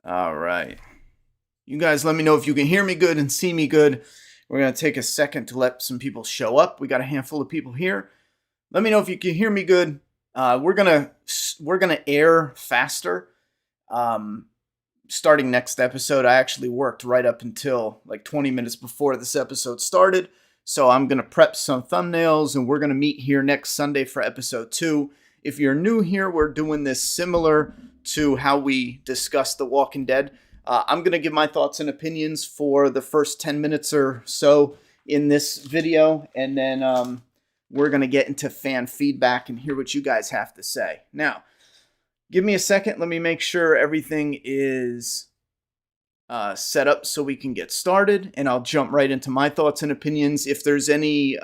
All right. You guys let me know if you can hear me good and see me good. We're going to take a second to let some people show up. We got a handful of people here. Let me know if you can hear me good. We're gonna air faster. Starting next episode, I actually worked right up until like 20 minutes before this episode started. So I'm going to prep some thumbnails and we're going to meet here next Sunday for episode 2. If you're new here, we're doing this similar to how we discussed The Walking Dead. I'm going to give my thoughts and opinions for the first 10 minutes or so in this video. And then we're going to get into fan feedback and hear what you guys have to say. Now, give me a second. Let me make sure everything is set up so we can get started. And I'll jump right into my thoughts and opinions. If there's any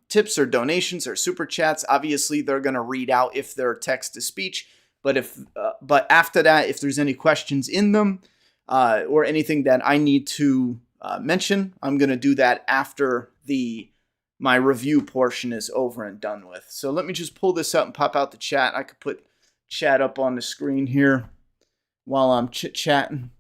tips or donations or super chats, obviously they're going to read out if they're text to speech. But after that, if there's any questions in them or anything that I need to mention, I'm going to do that after my review portion is over and done with. So let me just pull this up and pop out the chat. I could put chat up on the screen here while I'm chit-chatting.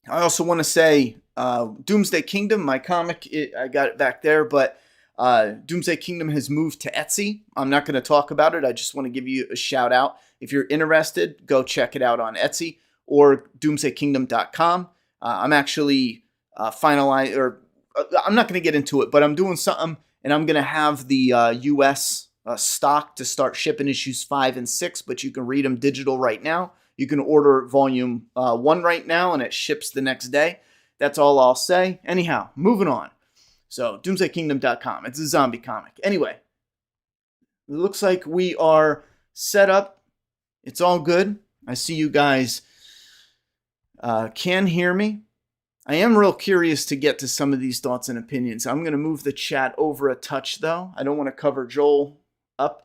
I also want to say Doomsday Kingdom, my comic, I got it back there, but Doomsday Kingdom has moved to Etsy. I'm not going to talk about it. I just want to give you a shout out. If you're interested, go check it out on Etsy or doomsdaykingdom.com. I'm actually finalizing, or I'm not going to get into it, but I'm doing something, and I'm going to have the U.S. Stock to start shipping issues 5 and 6, but you can read them digital right now. You can order volume 1 right now, and it ships the next day. That's all I'll say. Anyhow, moving on. So, doomsdaykingdom.com. It's a zombie comic. Anyway, it looks like we are set up. It's all good. I see you guys can hear me. I am real curious to get to some of these thoughts and opinions. I'm going to move the chat over a touch, though. I don't want to cover Joel up.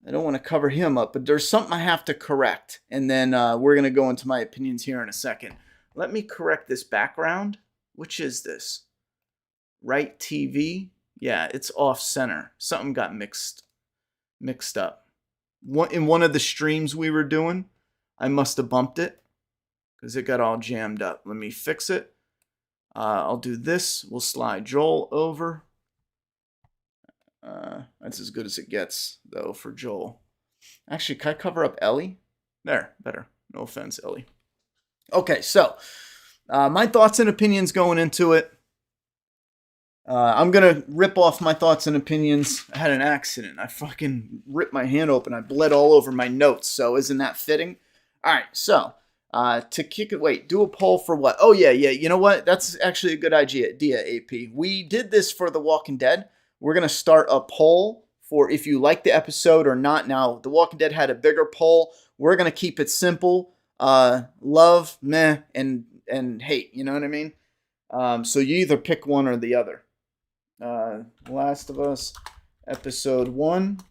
I don't want to cover him up, but there's something I have to correct. And then we're going to go into my opinions here in a second. Let me correct this background. Which is this? Right TV? Yeah, it's off center. Something got mixed up. In one of the streams we were doing, I must have bumped it because it got all jammed up. Let me fix it. I'll do this. We'll slide Joel over. That's as good as it gets, though, for Joel. Actually, can I cover up Ellie? There, better. No offense, Ellie. Okay, so my thoughts and opinions going into it. I'm going to rip off my thoughts and opinions. I had an accident. I fucking ripped my hand open. I bled all over my notes, so isn't that fitting? All right, so to kick it, wait, do a poll for what? Oh, yeah, you know what? That's actually a good idea, AP. We did this for The Walking Dead. We're going to start a poll for if you like the episode or not. Now, The Walking Dead had a bigger poll. We're going to keep it simple. Love, meh, and hate. You know what I mean? So you either pick one or the other. Last of Us, episode 1.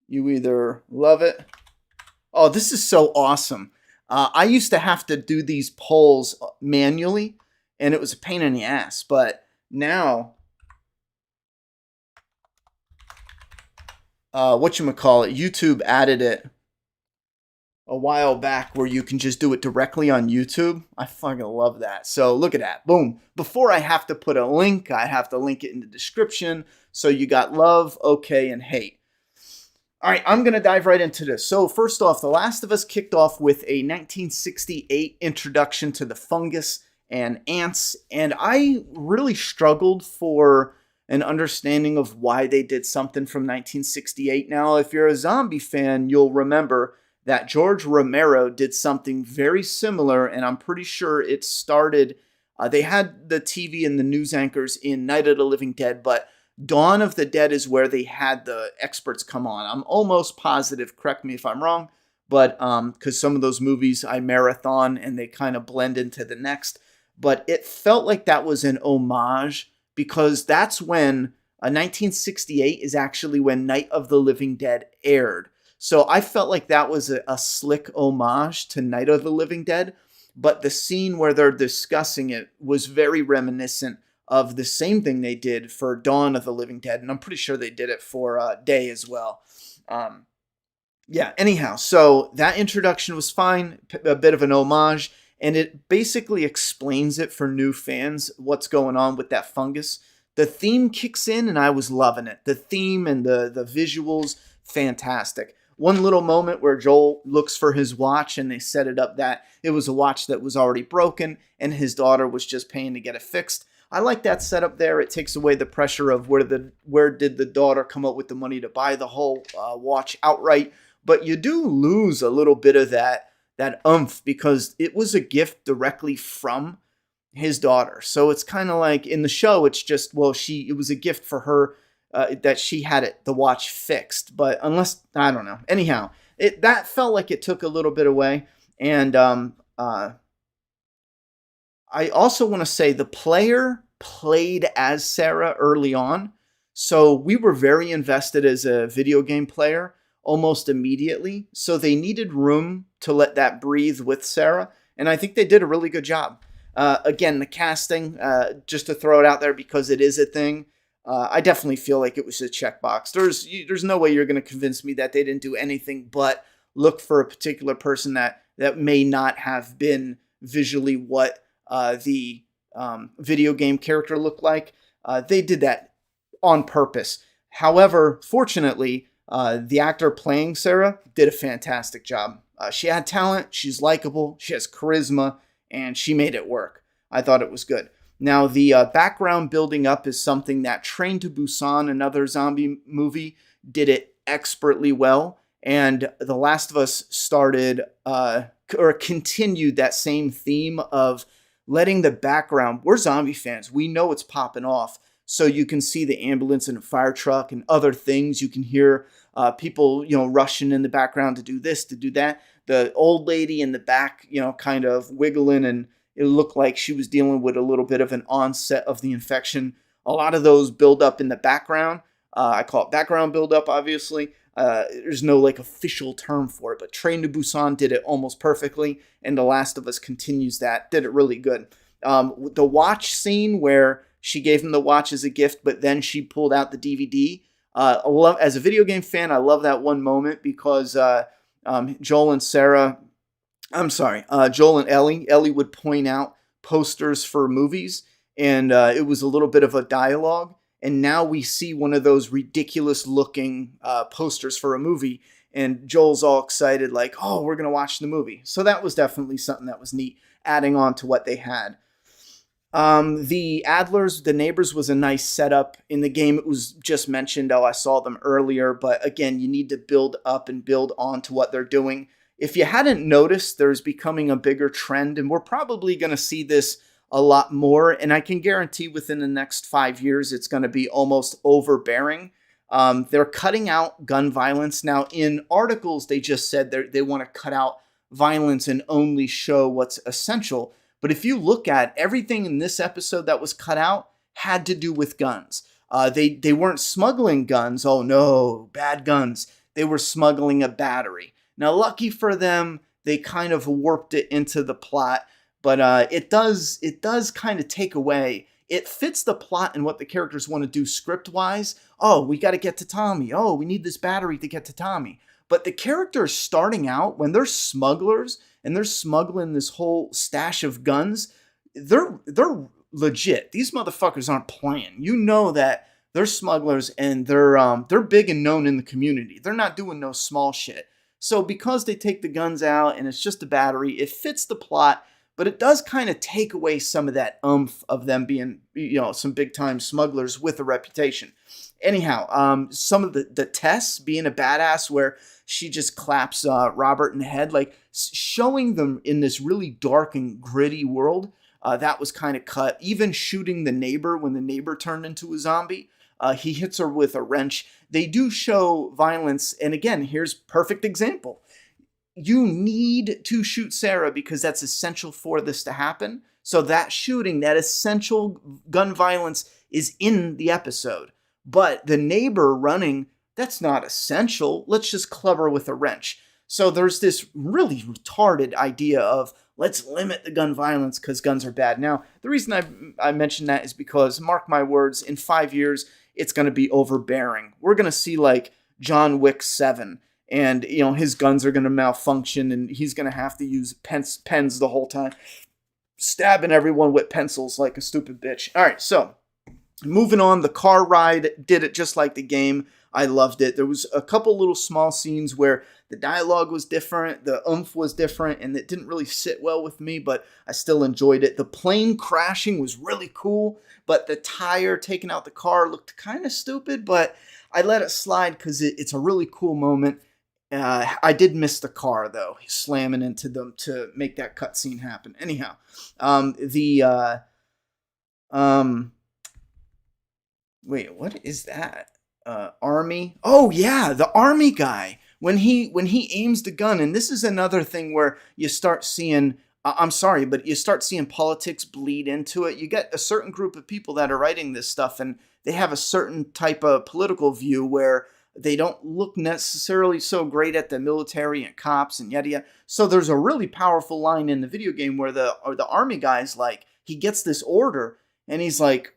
You either love it. Oh, this is so awesome. I used to have to do these polls manually, and it was a pain in the ass. But now... YouTube added it a while back where you can just do it directly on YouTube. I fucking love that. So look at that. Boom. Before I have to put a link, I have to link it in the description. So you got love, okay, and hate. All right, I'm going to dive right into this. So first off, The Last of Us kicked off with a 1968 introduction to the fungus and ants. And I really struggled for an understanding of why they did something from 1968. Now, if you're a zombie fan, you'll remember that George Romero did something very similar, and I'm pretty sure it started, they had the TV and the news anchors in Night of the Living Dead, but Dawn of the Dead is where they had the experts come on. I'm almost positive, correct me if I'm wrong, but because some of those movies I marathon and they kind of blend into the next, but it felt like that was an homage because that's when 1968 is actually when Night of the Living Dead aired. So I felt like that was a slick homage to Night of the Living Dead, but the scene where they're discussing it was very reminiscent of the same thing they did for Dawn of the Living Dead, and I'm pretty sure they did it for Day as well. Yeah, anyhow, so that introduction was fine, a bit of an homage, and it basically explains it for new fans what's going on with that fungus. The theme kicks in, and I was loving it. The theme and the visuals, fantastic. One little moment where Joel looks for his watch, and they set it up that it was a watch that was already broken, and his daughter was just paying to get it fixed. I like that setup there. It takes away the pressure of where did the daughter come up with the money to buy the whole watch outright. But you do lose a little bit of that oomph because it was a gift directly from his daughter. So it's kind of like in the show, it's just, well, it was a gift for her that she had the watch fixed. But unless, I don't know. Anyhow, that felt like it took a little bit away. And I also want to say the player played as Sarah early on. So we were very invested as a video game player almost immediately. So they needed room to let that breathe with Sarah. And I think they did a really good job. Again, the casting, just to throw it out there because it is a thing, I definitely feel like it was a checkbox. There's no way you're going to convince me that they didn't do anything but look for a particular person that may not have been visually what the video game character looked like. They did that on purpose. However, fortunately, the actor playing Sarah did a fantastic job. She had talent, she's likable, she has charisma, and she made it work. I thought it was good. Now, the background building up is something that Train to Busan, another zombie movie, did it expertly well. And The Last of Us started or continued that same theme of letting the background, we're zombie fans, we know it's popping off. So you can see the ambulance and a fire truck and other things. You can hear people, rushing in the background to do this, to do that. The old lady in the back, kind of wiggling, and it looked like she was dealing with a little bit of an onset of the infection. A lot of those build up in the background. I call it background build up, obviously. There's no official term for it, but Train to Busan did it almost perfectly, and The Last of Us continues that, did it really good. The watch scene where she gave him the watch as a gift, but then she pulled out the DVD. As a video game fan, I love that one moment because Joel and Ellie would point out posters for movies, and it was a little bit of a dialogue. And now we see one of those ridiculous looking posters for a movie, and Joel's all excited, like, oh, we're going to watch the movie. So that was definitely something that was neat, adding on to what they had. The Adlers, the neighbors, was a nice setup. In the game, it was just mentioned, I saw them earlier, but again, you need to build up and build on to what they're doing. If you hadn't noticed, there's becoming a bigger trend, and we're probably going to see this a lot more, and I can guarantee within the next 5 years, it's going to be almost overbearing. They're cutting out gun violence. Now, in articles, they just said they want to cut out violence and only show what's essential. But if you look at everything in this episode that was cut out had to do with guns. They weren't smuggling guns. Oh no, bad guns. They were smuggling a battery. Now, lucky for them, they kind of warped it into the plot, but it does kind of take away. It fits the plot and what the characters want to do script-wise. Oh, we got to get to Tommy. Oh, we need this battery to get to Tommy. But the characters starting out, when they're smugglers, and they're smuggling this whole stash of guns, they're legit. These motherfuckers aren't playing. You know that they're smugglers, and they're big and known in the community. They're not doing no small shit. So because they take the guns out and it's just a battery, it fits the plot, but it does kind of take away some of that oomph of them being, some big time smugglers with a reputation. Anyhow, some of the tests, being a badass where she just claps Robert in the head, like showing them in this really dark and gritty world, that was kind of cut. Even shooting the neighbor when the neighbor turned into a zombie, he hits her with a wrench. They do show violence, and again, here's perfect example. You need to shoot Sarah because that's essential for this to happen. So that shooting, that essential gun violence is in the episode. But the neighbor running, that's not essential. Let's just club her with a wrench. So there's this really retarded idea of let's limit the gun violence because guns are bad. Now, the reason I mention that is because, mark my words, in 5 years, it's going to be overbearing. We're going to see like John Wick 7, and his guns are going to malfunction, and he's going to have to use pens the whole time, stabbing everyone with pencils like a stupid bitch. All right, so moving on, the car ride did it just like the game. I loved it. There was a couple little small scenes where the dialogue was different, the oomph was different, and it didn't really sit well with me, but I still enjoyed it. The plane crashing was really cool, but the tire taking out the car looked kind of stupid, but I let it slide because it's a really cool moment. I did miss the car, though, slamming into them to make that cutscene happen. Anyhow, wait, what is that? Army? Oh yeah, the army guy. When he aims the gun, and this is another thing where you start seeing. I'm sorry, but you start seeing politics bleed into it. You get a certain group of people that are writing this stuff, and they have a certain type of political view where they don't look necessarily so great at the military and cops and yada yada. So there's a really powerful line in the video game where the army guy's like, he gets this order, and he's like,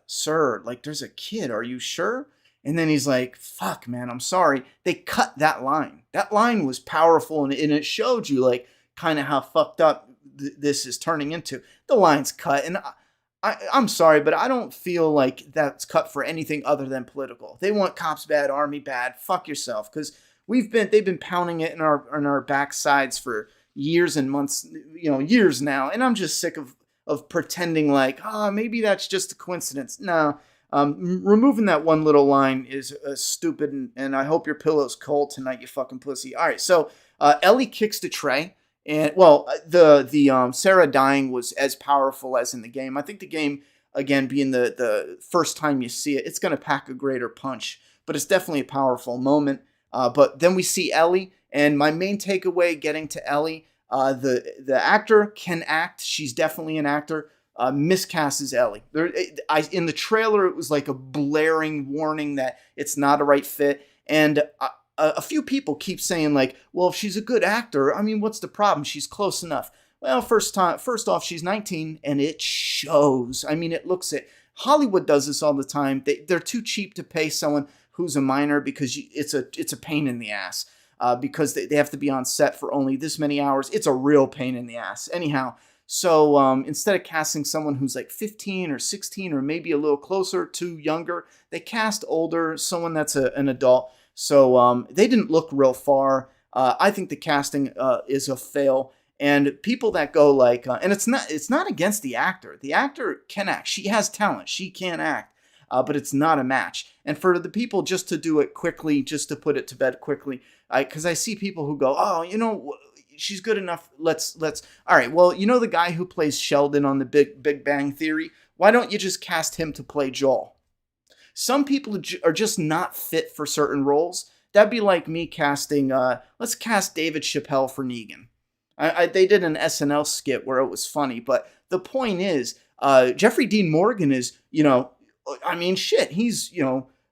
sir, like, there's a kid, are you sure? And then he's like, fuck, man, I'm sorry. They cut that line. That line was powerful, and it showed you, like, kind of how fucked up this is turning into. The line's cut, and I'm sorry, but I don't feel like that's cut for anything other than political. They want cops bad, army bad. Fuck yourself, because they've been pounding it in our backsides for years and months, years now, and I'm just sick of pretending like, maybe that's just a coincidence. No, removing that one little line is stupid, and I hope your pillow's cold tonight, you fucking pussy. All right, so Ellie kicks the tray, and well, the Sarah dying was as powerful as in the game. I think the game, again, being the first time you see it, it's going to pack a greater punch, but it's definitely a powerful moment. But then we see Ellie, and my main takeaway getting to Ellie, the actor can act. She's definitely an actor. Miscast as Ellie. In the trailer, it was like a blaring warning that it's not a right fit. And a few people keep saying like, well, if she's a good actor, I mean, what's the problem? She's close enough. Well, first off, she's 19, and it shows. I mean, it looks it. Hollywood does this all the time. They're too cheap to pay someone who's a minor because it's a pain in the ass. Because they have to be on set for only this many hours. It's a real pain in the ass. Anyhow, so instead of casting someone who's like 15 or 16 or maybe a little closer to younger, they cast older, someone that's an adult. So they didn't look real far. I think the casting is a fail. And people that go like, and it's not against the actor. The actor can act. She has talent. She can act. But it's not a match. And for the people just to do it quickly, just to put it to bed quickly, because I see people who go, oh, she's good enough. Let's. All right. Well, the guy who plays Sheldon on the Big Bang Theory. Why don't you just cast him to play Joel? Some people are just not fit for certain roles. That'd be like me casting. Let's cast David Chappelle for Negan. They did an SNL skit where it was funny, but the point is, Jeffrey Dean Morgan is, I mean, shit. He's,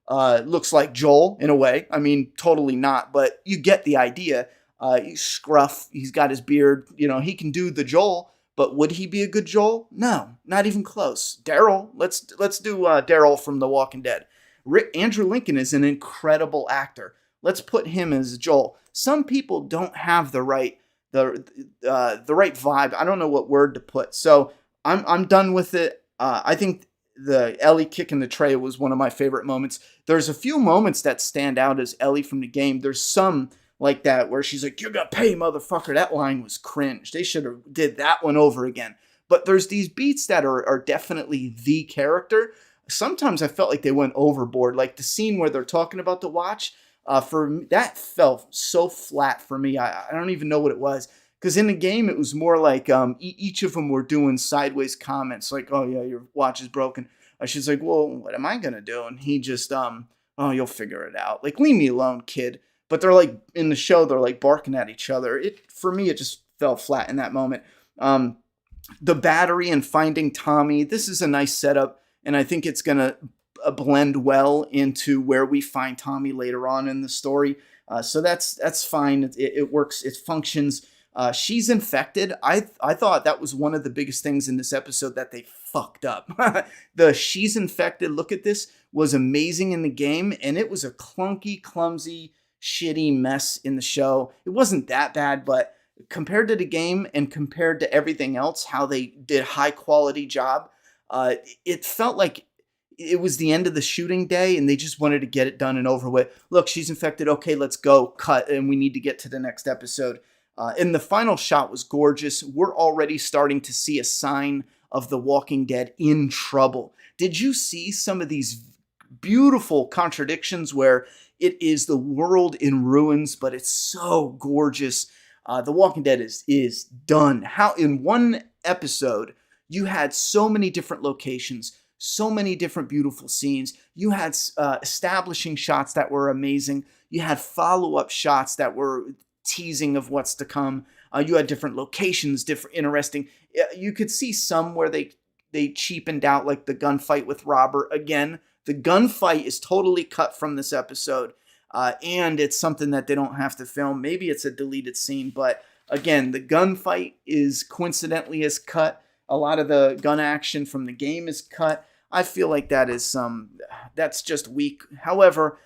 looks like Joel in a way. I mean, totally not, but you get the idea. He's scruff. He's got his beard. He can do the Joel, but would he be a good Joel? No, not even close. Daryl, let's do Daryl from The Walking Dead. Andrew Lincoln is an incredible actor. Let's put him as Joel. Some people don't have the right right vibe. I don't know what word to put. So I'm done with it. I think the Ellie kicking the tray was one of my favorite moments. There's a few moments that stand out as Ellie from the game. There's some like that where she's like, "You're gonna pay, motherfucker." That line was cringe. They should have did that one over again. But there's these beats that are definitely the character. Sometimes I felt like they went overboard. Like the scene where they're talking about the watch. For me, that felt so flat for me. I don't even know what it was. Because in the game, it was more like each of them were doing sideways comments. Like, oh, yeah, your watch is broken. She's like, well, what am I going to do? And he just, oh, you'll figure it out. Like, leave me alone, kid. But they're like, in the show, they're like barking at each other. For me, it just fell flat in that moment. The battery and finding Tommy, this is a nice setup. And I think it's going to blend well into where we find Tommy later on in the story. So that's fine. It works. It functions. She's infected. I thought that was one of the biggest things in this episode that they fucked up. The she's infected, look at this, was amazing in the game, and it was a clunky, clumsy, shitty mess in the show. It wasn't that bad, but compared to the game and compared to everything else, how they did high quality job, it felt like it was the end of the shooting day and they just wanted to get it done and over with. Look, she's infected. Okay, let's go. Cut. And we need to get to the next episode. And the final shot was gorgeous. We're already starting to see a sign of The Walking Dead in trouble. Did you see some of these beautiful contradictions where it is the world in ruins, but it's so gorgeous? The Walking Dead is done. How in one episode you had so many different locations, so many different beautiful scenes. You had establishing shots that were amazing. You had follow-up shots that were teasing of what's to come. You had different locations, different interesting. You could see some where they cheapened out, like the gunfight with Robert. Again, the gunfight is totally cut from this episode, and it's something that they don't have to film. Maybe it's a deleted scene, but again, the gunfight is coincidentally cut. A lot of the gun action from the game is cut. I feel like that's just weak. However,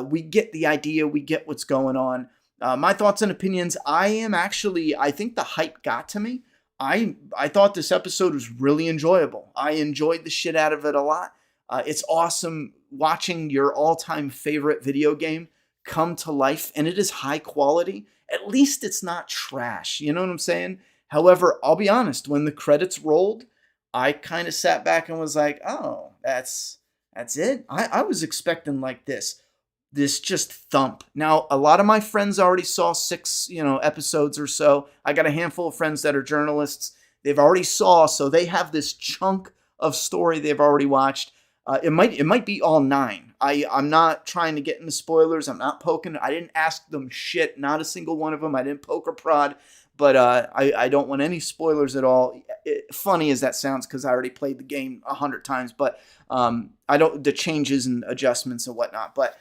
we get the idea. We get what's going on. My thoughts and opinions. I think the hype got to me. I thought this episode was really enjoyable. I enjoyed the shit out of it a lot. It's awesome watching your all-time favorite video game come to life, and it is high quality. At least it's not trash. You know what I'm saying? However, I'll be honest, when the credits rolled, I kind of sat back and was like, oh, that's it? I was expecting like this just thump. Now, a lot of my friends already saw 6, episodes or so. I got a handful of friends that are journalists. They've already saw, so they have this chunk of story they've already watched. It might be all 9. I'm not trying to get into spoilers. I'm not poking. I didn't ask them shit. Not a single one of them. I didn't poke or prod. But I don't want any spoilers at all. Funny as that sounds, because I already played the game 100 times. But the changes and adjustments and whatnot. But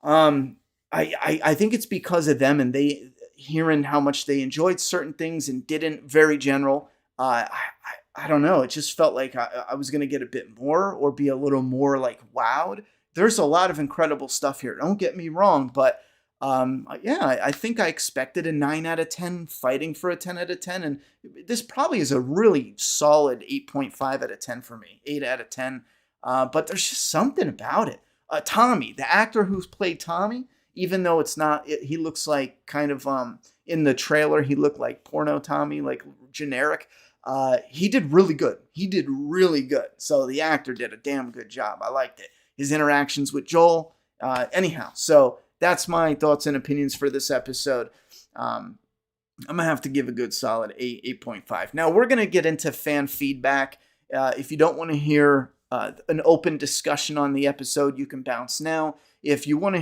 I think it's because of them and they hearing how much they enjoyed certain things and didn't. Very general. I don't know. It just felt like I was going to get a bit more or be a little more like wowed. There's a lot of incredible stuff here. Don't get me wrong, but I think I expected a 9 out of 10, fighting for a 10 out of 10. And this probably is a really solid 8.5 out of 10 for me, 8 out of 10. But there's just something about it. Tommy, the actor who's played Tommy, even though it's not, he looks like kind of, in the trailer, he looked like porno Tommy, like generic. He did really good. So the actor did a damn good job. I liked it. His interactions with Joel. Anyhow, so that's my thoughts and opinions for this episode. I'm going to have to give a good solid 8.5. Now, we're going to get into fan feedback. If you don't want to hear an open discussion on the episode, you can bounce now. If you want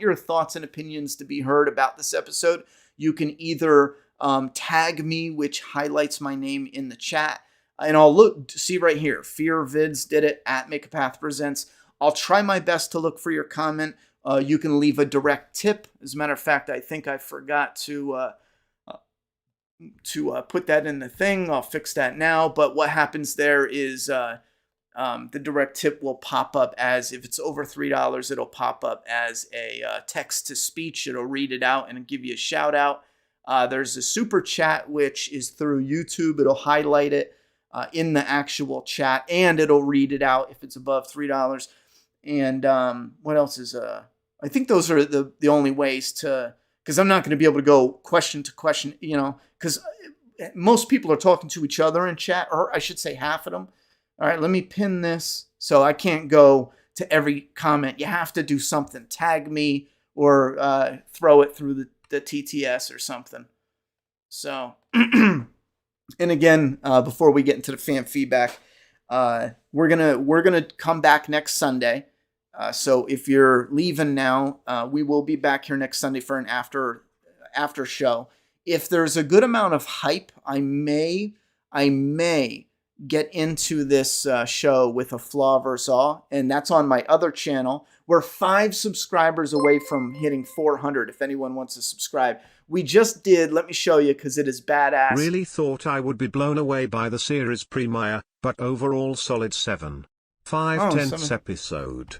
your thoughts and opinions to be heard about this episode, you can either tag me, which highlights my name in the chat. And I'll see right here. Fear Vids did it at Make a Path Presents. I'll try my best to look for your comment. You can leave a direct tip. As a matter of fact, I think I forgot to put that in the thing. I'll fix that now. But what happens there is the direct tip will pop up as, if it's over $3, it'll pop up as a text to speech. It'll read it out and give you a shout out. There's a super chat, which is through YouTube. It'll highlight it in the actual chat, and it'll read it out if it's above $3. And what else is I think those are the only ways to, because I'm not going to be able to go question to question, because most people are talking to each other in chat, or I should say half of them. All right, let me pin this. So I can't go to every comment. You have to do something. Tag me or throw it through the TTS or something. So, and again, before we get into the fan feedback, we're gonna come back next Sunday. So if you're leaving now, we will be back here next Sunday for an after show. If there's a good amount of hype, I may get into this show with a flaw versus all, and that's on my other channel. We're 5 subscribers away from hitting 400. If anyone wants to subscribe, we just did. Let me show you, because it is badass. Really thought I would be blown away by the series premiere, but overall solid 7. 5/10 episode.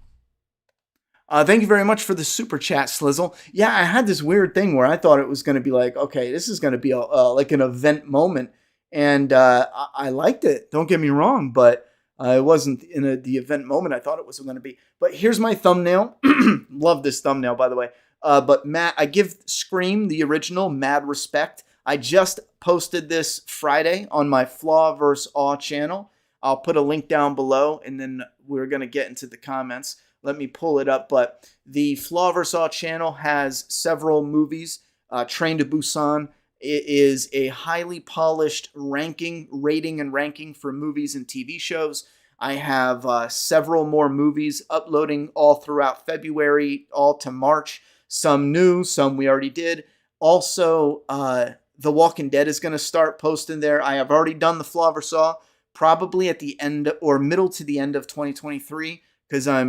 Thank you very much for the super chat, Slizzle. Yeah, I had this weird thing where I thought it was going to be like, okay, this is going to be like an event moment, and I liked it. Don't get me wrong, but it wasn't in the event moment I thought it was going to be. But here's my thumbnail. Love this thumbnail, by the way. But Matt, I give Scream, the original, mad respect. I just posted this Friday on my Flaw vs. Awe channel. I'll put a link down below, and then we're going to get into the comments. Let me pull it up. But the Flaw vs. Awe channel has several movies. Train to Busan. It is a highly polished rating and ranking for movies and TV shows. I have several more movies uploading all throughout February, all to March. Some new, some we already did. Also, The Walking Dead is going to start posting there. I have already done the Flaw vs. Awe, probably at the end or middle to the end of 2023, because I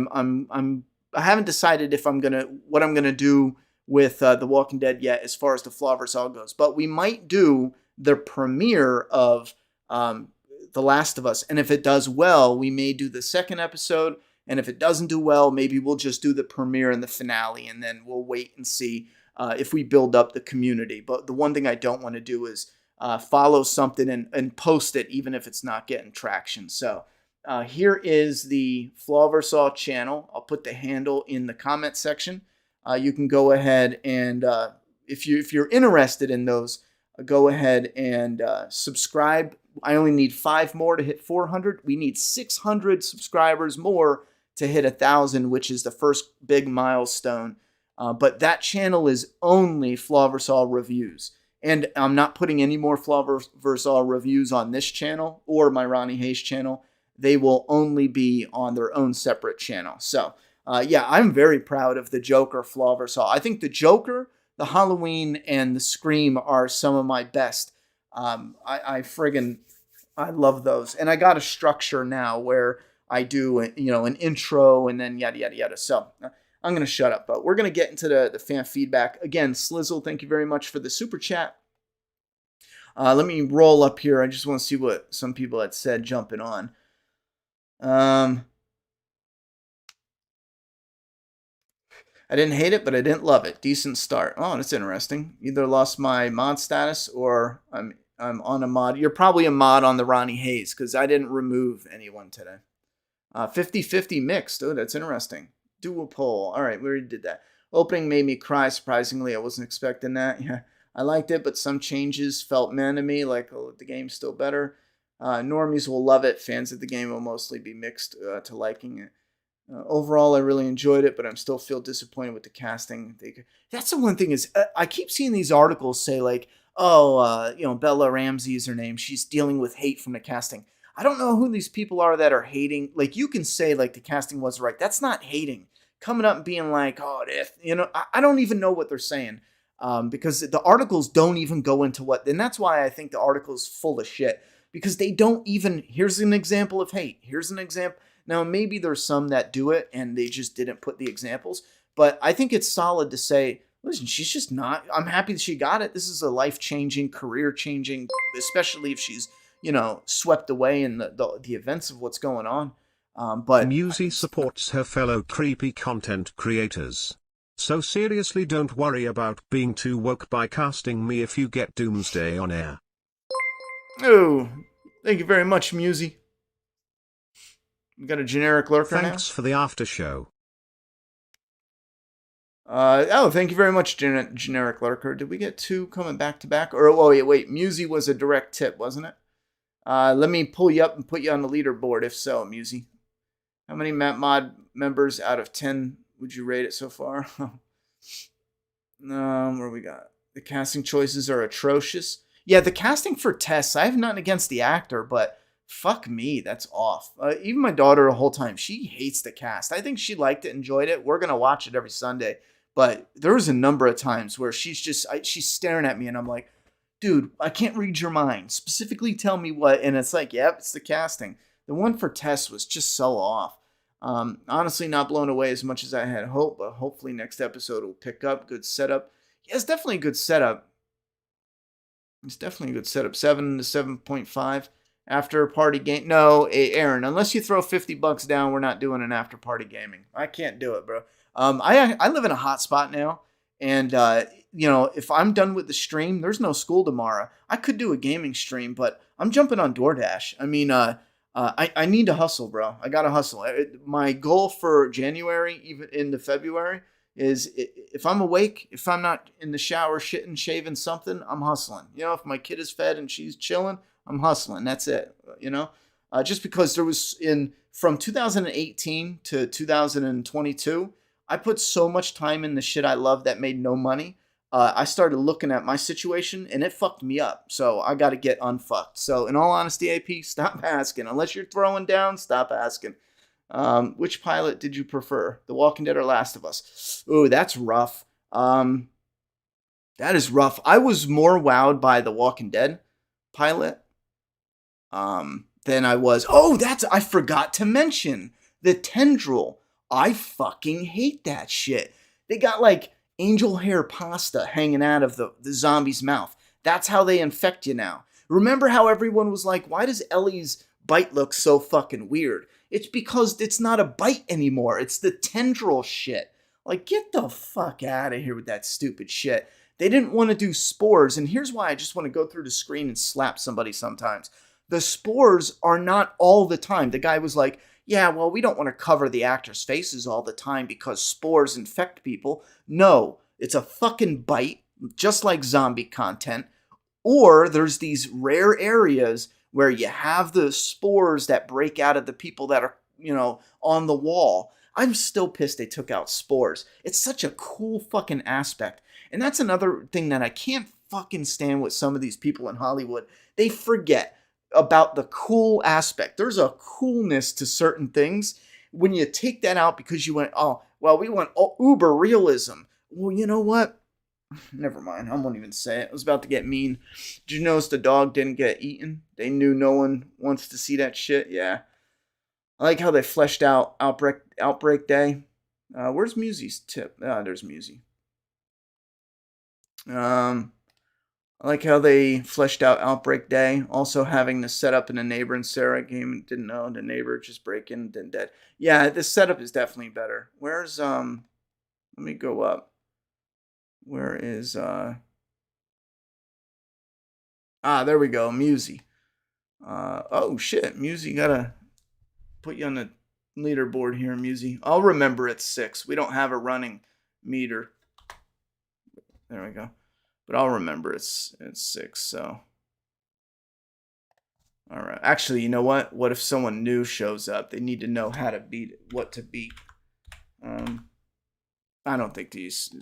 haven't decided if what I'm gonna do with The Walking Dead yet as far as the Flaw vs. Awe goes. But we might do the premiere of The Last of Us, and if it does well, we may do the second episode. And if it doesn't do well, maybe we'll just do the premiere and the finale, and then we'll wait and see if we build up the community. But the one thing I don't want to do is follow something and post it, even if it's not getting traction. So here is the Flaw vs. Awe channel. I'll put the handle in the comment section. You can go ahead and, if you're interested in those, go ahead and subscribe. I only need 5 more to hit 400. We need 600 subscribers more to hit 1,000, which is the first big milestone. But that channel is only Flaw vs. Awe reviews. And I'm not putting any more Flaw vs. Awe reviews on this channel or my Ronnie Hayes channel. They will only be on their own separate channel. So, yeah, I'm very proud of the Joker Flaw vs. Awe. I think the Joker, the Halloween, and the Scream are some of my best. I love those. And I got a structure now where I do, an intro and then yada, yada, yada. So I'm going to shut up, but we're going to get into the fan feedback. Again, Slizzle, thank you very much for the super chat. Let me roll up here. I just want to see what some people had said jumping on. I didn't hate it, but I didn't love it. Decent start. Oh, that's interesting. Either lost my mod status or I'm on a mod. You're probably a mod on the Ronnie Hayes because I didn't remove anyone today. 50-50 mixed. Oh, that's interesting. Dual poll. All right, we already did that. Opening made me cry, surprisingly. I wasn't expecting that. Yeah, I liked it, but some changes felt man to me, like, oh, the game's still better. Normies will love it. Fans of the game will mostly be mixed to liking it. Overall, I really enjoyed it, but I'm still feel disappointed with the casting. That's the one thing is I keep seeing these articles say like, Bella Ramsey is her name. She's dealing with hate from the casting. I don't know who these people are that are hating. Like, you can say like the casting was right. That's not hating. Coming up and being like, I don't even know what they're saying because the articles don't even go into what. And that's why I think the article's full of shit because they don't even. Here's an example of hate. Here's an example. Now, maybe there's some that do it and they just didn't put the examples. But I think it's solid to say, listen, she's just not. I'm happy that she got it. This is a life-changing, career-changing, especially if she's, swept away in the events of what's going on. But Musy supports her fellow creepy content creators. So seriously, don't worry about being too woke by casting me if you get Doomsday on air. Oh, thank you very much, Musy. We got a generic lurker now. Thanks for the Aftershow. Thank you very much, generic lurker. Did we get 2 coming back to back? Or wait, Musy was a direct tip, wasn't it? Let me pull you up and put you on the leaderboard. If so, Musy, how many mod members out of 10 would you rate it so far? Where we got the casting choices are atrocious. Yeah, the casting for Tess. I have nothing against the actor, but fuck me, that's off. Even my daughter the whole time, she hates the cast. I think she liked it, enjoyed it. We're gonna watch it every Sunday. But there was a number of times where she's staring at me and I'm like, dude, I can't read your mind. Specifically tell me what. And it's like, yep, it's the casting. The one for Tess was just so off. Honestly, not blown away as much as I had hoped, but hopefully next episode will pick up. Good setup. Yeah, it's definitely a good setup. 7 to 7.5. After party game. No, Aaron, unless you throw $50 down, we're not doing an after party gaming. I can't do it, bro. I live in a hot spot now, and if I'm done with the stream, there's no school tomorrow. I could do a gaming stream, but I'm jumping on DoorDash. I mean, I need to hustle, bro. I gotta hustle. My goal for January, even into February, is if I'm awake, if I'm not in the shower, shitting, shaving something, I'm hustling. If my kid is fed and she's chilling, I'm hustling. That's it. Just because there was from 2018 to 2022, I put so much time in the shit I love that made no money. I started looking at my situation and it fucked me up. So I got to get unfucked. So in all honesty, AP, stop asking. Unless you're throwing down, stop asking. Which pilot did you prefer? The Walking Dead or Last of Us? Ooh, that's rough. That is rough. I was more wowed by the Walking Dead pilot than I was. Oh, I forgot to mention the Tendril. I fucking hate that shit. They got like angel hair pasta hanging out of the zombie's mouth. That's how they infect you now. Remember how everyone was like, why does Ellie's bite look so fucking weird? It's because it's not a bite anymore. It's the tendril shit. Like, get the fuck out of here with that stupid shit. They didn't want to do spores, and here's why I just want to go through the screen and slap somebody sometimes. The spores are not all the time. The guy was like, yeah, well, we don't want to cover the actors' faces all the time because spores infect people. No, it's a fucking bite, just like zombie content. Or there's these rare areas where you have the spores that break out of the people that are, on the wall. I'm still pissed they took out spores. It's such a cool fucking aspect. And that's another thing that I can't fucking stand with some of these people in Hollywood. They forget about the cool aspect. There's a coolness to certain things. When you take that out because you went, oh, well, we want uber realism. Well, you know what? Never mind. I won't even say it. I was about to get mean. Did you notice the dog didn't get eaten? They knew no one wants to see that shit. Yeah. I like how they fleshed out Outbreak Day. Where's Musie's tip? There's Musie. I like how they fleshed out Outbreak Day, also having the setup in a neighbor and Sarah game and didn't know the neighbor just break in, then dead. Yeah, this setup is definitely better. Where's let me go up. Where is there we go, Musie. Oh shit, Musie, gotta put you on the leaderboard here, Musie. I'll remember it's 6. We don't have a running meter. There we go. But I'll remember it's 6, so. Alright. Actually, you know what? What if someone new shows up? They need to know how to beat it, what to beat. I don't think these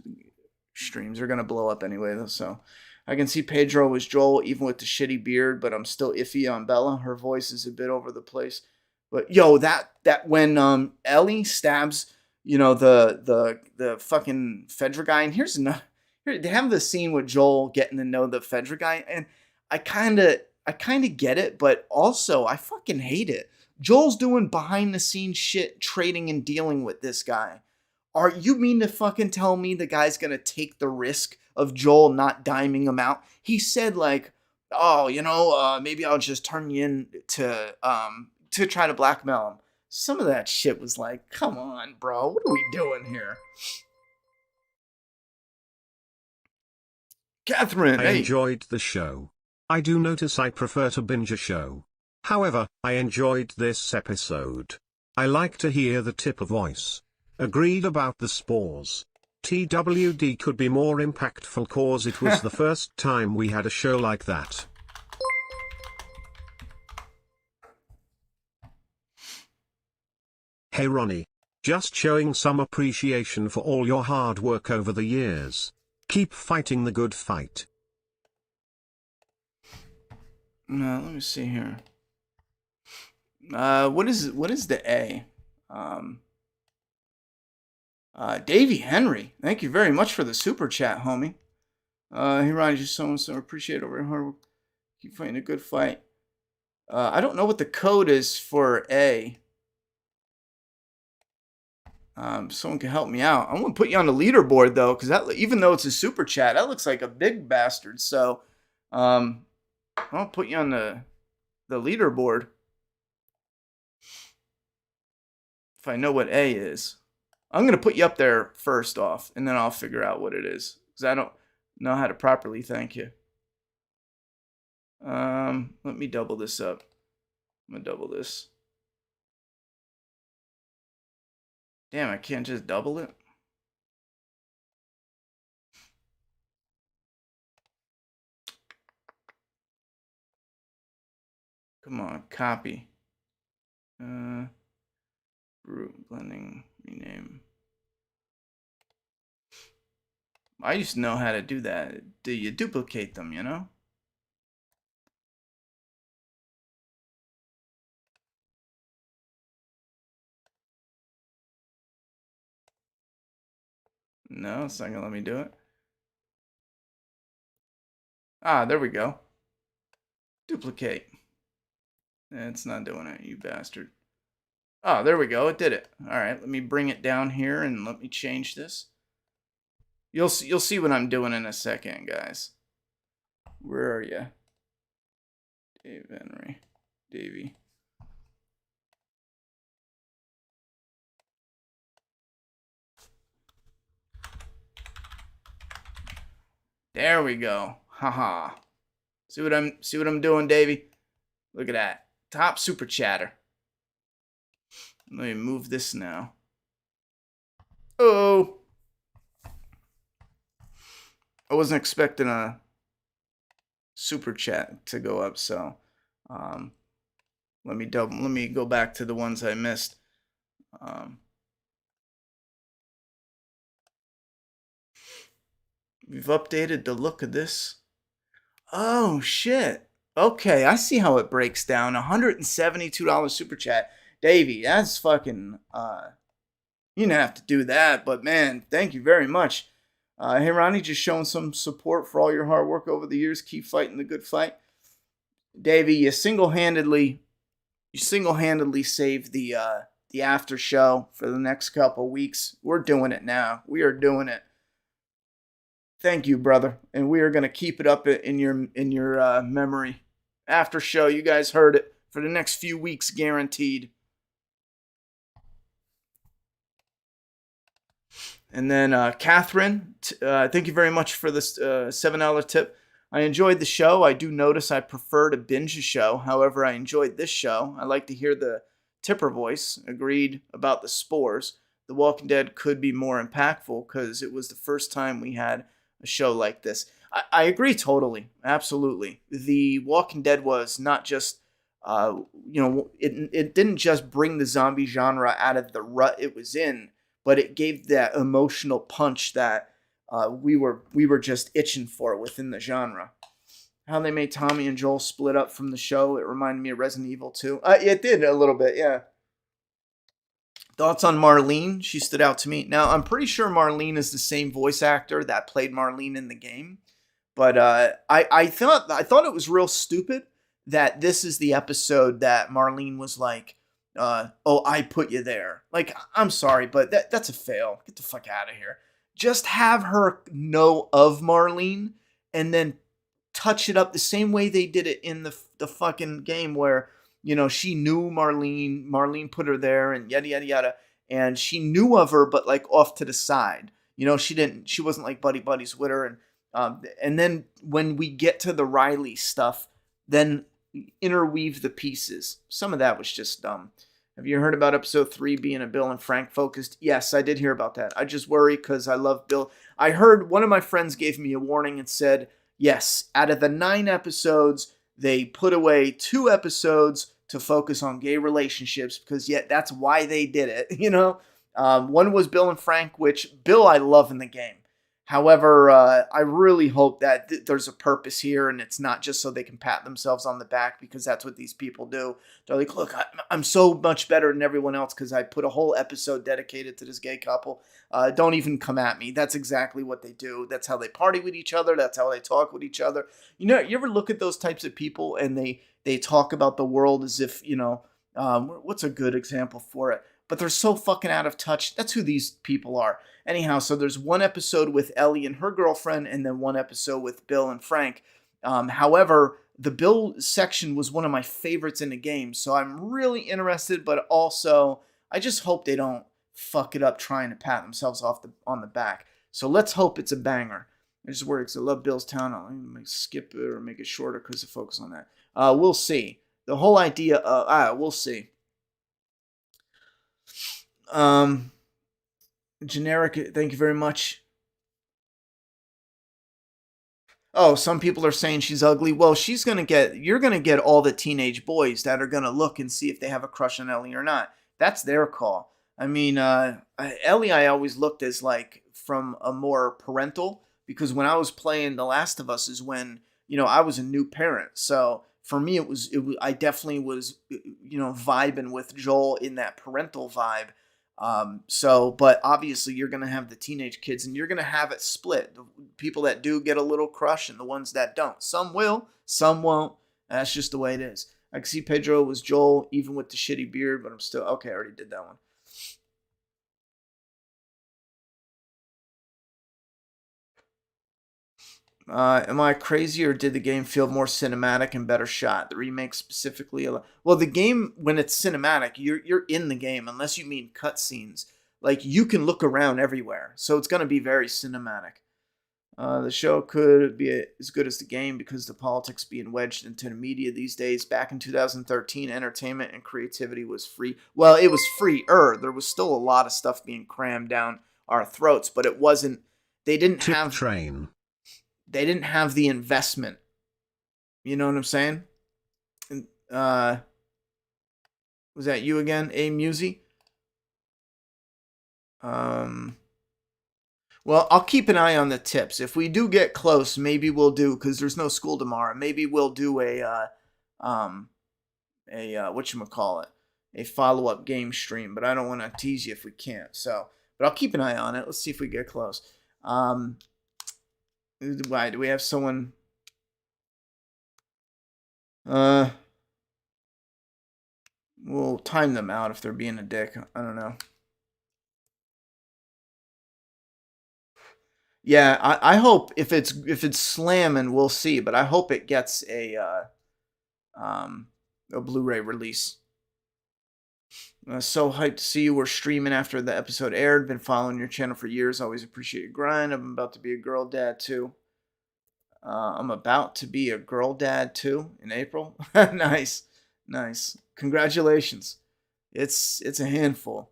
streams are gonna blow up anyway, though, so. I can see Pedro was Joel, even with the shitty beard, but I'm still iffy on Bella. Her voice is a bit over the place. But yo, that when Ellie stabs, the fucking Fedra guy, and here's another. Here, they have the scene with Joel getting to know the Fedra guy, and I kind of get it, but also I fucking hate it. Joel's doing behind the scenes shit, trading and dealing with this guy. Are you mean to fucking tell me the guy's gonna take the risk of Joel not diming him out? He said like, oh, maybe I'll just turn you in to try to blackmail him. Some of that shit was like, come on, bro, what are we doing here? Catherine, I enjoyed the show. I do notice I prefer to binge a show. However, I enjoyed this episode. I like to hear the tipper voice. Agreed about the spores. TWD could be more impactful cause it was the first time we had a show like that. Hey Ronnie. Just showing some appreciation for all your hard work over the years. Keep fighting the good fight. No, let me see here. What is the A? Davey Henry, thank you very much for the super chat, homie. Hey Ronnie, just so appreciate over hard work. Keep fighting a good fight. I don't know what the code is for A. Someone can help me out. I'm gonna put you on the leaderboard though, because that, even though it's a super chat, that looks like a big bastard. So, I'll put you on the leaderboard if I know what A is. I'm going to put you up there first off, and then I'll figure out what it is, because I don't know how to properly thank you. Let me double this up. I'm going to double this. Damn, I can't just double it? Come on, copy. Root blending, rename. I used to know how to do that. Do you duplicate them, you know? No, it's not gonna let me do it. Ah, there we go. Duplicate. It's not doing it, you bastard. Oh, there we go. It did it. All right, let me bring it down here and let me change this. You'll see what I'm doing in a second, guys. Where are you? Dave Henry. Davey. There we go. Haha. See what I'm doing, Davey? Look at that. Top super chatter. Let me move this now. Oh. I wasn't expecting a super chat to go up, so let me go back to the ones I missed. We've updated the look of this. Oh shit. Okay, I see how it breaks down. $172 super chat. Davey, that's fucking you didn't have to do that, but man, thank you very much. Hey Ronnie, just showing some support for all your hard work over the years. Keep fighting the good fight. Davey, you single-handedly saved the after show for the next couple weeks. We're doing it now. We are doing it. Thank you, brother, and we are gonna keep it up in your memory. After show, you guys heard it, for the next few weeks, guaranteed. And then Catherine, thank you very much for this $7 tip. I enjoyed the show. I do notice I prefer to binge a show. However, I enjoyed this show. I like to hear the tipper voice. Agreed about the spores. The Walking Dead could be more impactful because it was the first time we had a show like this. I agree totally. Absolutely. The Walking Dead was not just, it didn't just bring the zombie genre out of the rut it was in, but it gave that emotional punch that we were just itching for within the genre. How they made Tommy and Joel split up from the show, it reminded me of Resident Evil 2. It did a little bit, yeah. Thoughts on Marlene? She stood out to me. Now, I'm pretty sure Marlene is the same voice actor that played Marlene in the game. But I thought it was real stupid that this is the episode that Marlene was like, oh, I put you there. Like, I'm sorry, but that's a fail. Get the fuck out of here. Just have her know of Marlene and then touch it up the same way they did it in the fucking game where, she knew Marlene. Marlene put her there and yada, yada, yada. And she knew of her, but like off to the side. She wasn't like buddies with her. And then when we get to the Riley stuff, then interweave the pieces. Some of that was just dumb. Have you heard about episode 3 being a Bill and Frank focused? Yes, I did hear about that. I just worry because I love Bill. I heard one of my friends gave me a warning and said, yes, out of the 9 episodes, they put away 2 episodes to focus on gay relationships because that's why they did it, One was Bill and Frank, which Bill I love in the game. However, I really hope that there's a purpose here and it's not just so they can pat themselves on the back because that's what these people do. They're like, look, I'm so much better than everyone else because I put a whole episode dedicated to this gay couple. Don't even come at me. That's exactly what they do. That's how they party with each other. That's how they talk with each other. You ever look at those types of people and they talk about the world as if, what's a good example for it? But they're so fucking out of touch. That's who these people are. Anyhow, so there's one episode with Ellie and her girlfriend, and then one episode with Bill and Frank. However, the Bill section was one of my favorites in the game, so I'm really interested, but also I just hope they don't fuck it up trying to pat themselves on the back. So let's hope it's a banger. I just worry because I love Bill's Town. I'll skip it or make it shorter because of focus on that. We'll see. The whole idea of we'll see. Generic. Thank you very much. Oh, some people are saying she's ugly. Well, you're gonna get all the teenage boys that are gonna look and see if they have a crush on Ellie or not. That's their call. I mean, Ellie, I always looked as like from a more parental, because when I was playing The Last of Us is when, I was a new parent. So for me, I definitely was, vibing with Joel in that parental vibe. But obviously you're going to have the teenage kids and you're going to have it split. The people that do get a little crush and the ones that don't. Some will, some won't. That's just the way it is. I can see Pedro was Joel, even with the shitty beard, but I'm still, okay, I already did that one. Am I crazy, or did the game feel more cinematic and better shot? The remake specifically, well, the game, when it's cinematic, you're in the game, unless you mean cutscenes. Like, you can look around everywhere, so it's gonna be very cinematic. The show could be as good as the game because the politics being wedged into the media these days. Back in 2013, entertainment and creativity was free. Well, it was freer. There was still a lot of stuff being crammed down our throats, but it wasn't. They didn't Tip have. train. They didn't have the investment. You know what I'm saying? Was that you again, A Musi? Well, I'll keep an eye on the tips. If we do get close, maybe we'll do, because there's no school tomorrow. Maybe we'll do a whatchamacallit, a follow-up game stream. But I don't want to tease you if we can't. So, but I'll keep an eye on it. Let's see if we get close. Why do we have someone? We'll time them out if they're being a dick. I don't know. Yeah, I hope if it's slamming, we'll see. But I hope it gets a Blu-ray release. So hyped to see you were streaming after the episode aired. Been following your channel for years. Always appreciate your grind. I'm about to be a girl dad too. I'm about to be a girl dad too in April. Nice. Congratulations. It's a handful.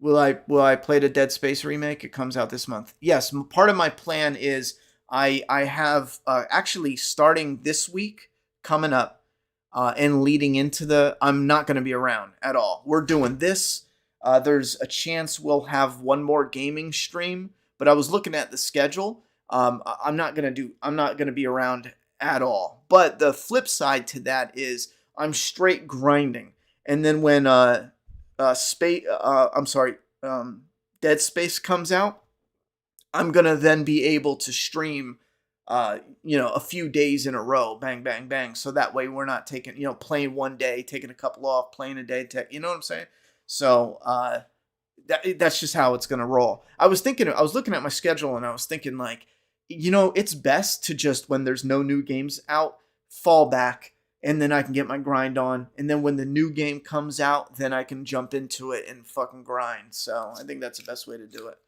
Will I play the Dead Space remake? It comes out this month. Yes, part of my plan is I have actually starting this week coming up and leading into I'm not going to be around at all. We're doing this. There's a chance we'll have one more gaming stream, but I was looking at the schedule. I'm not gonna be around at all. But the flip side to that is I'm straight grinding, and then when Dead Space comes out, I'm gonna then be able to stream, a few days in a row, bang, bang, bang. So that way we're not taking, playing one day, taking a couple off, playing a day, you know what I'm saying? So that's just how it's gonna roll. I was looking at my schedule and I was thinking like, it's best to just, when there's no new games out, fall back, and then I can get my grind on. And then when the new game comes out, then I can jump into it and fucking grind. So I think that's the best way to do it.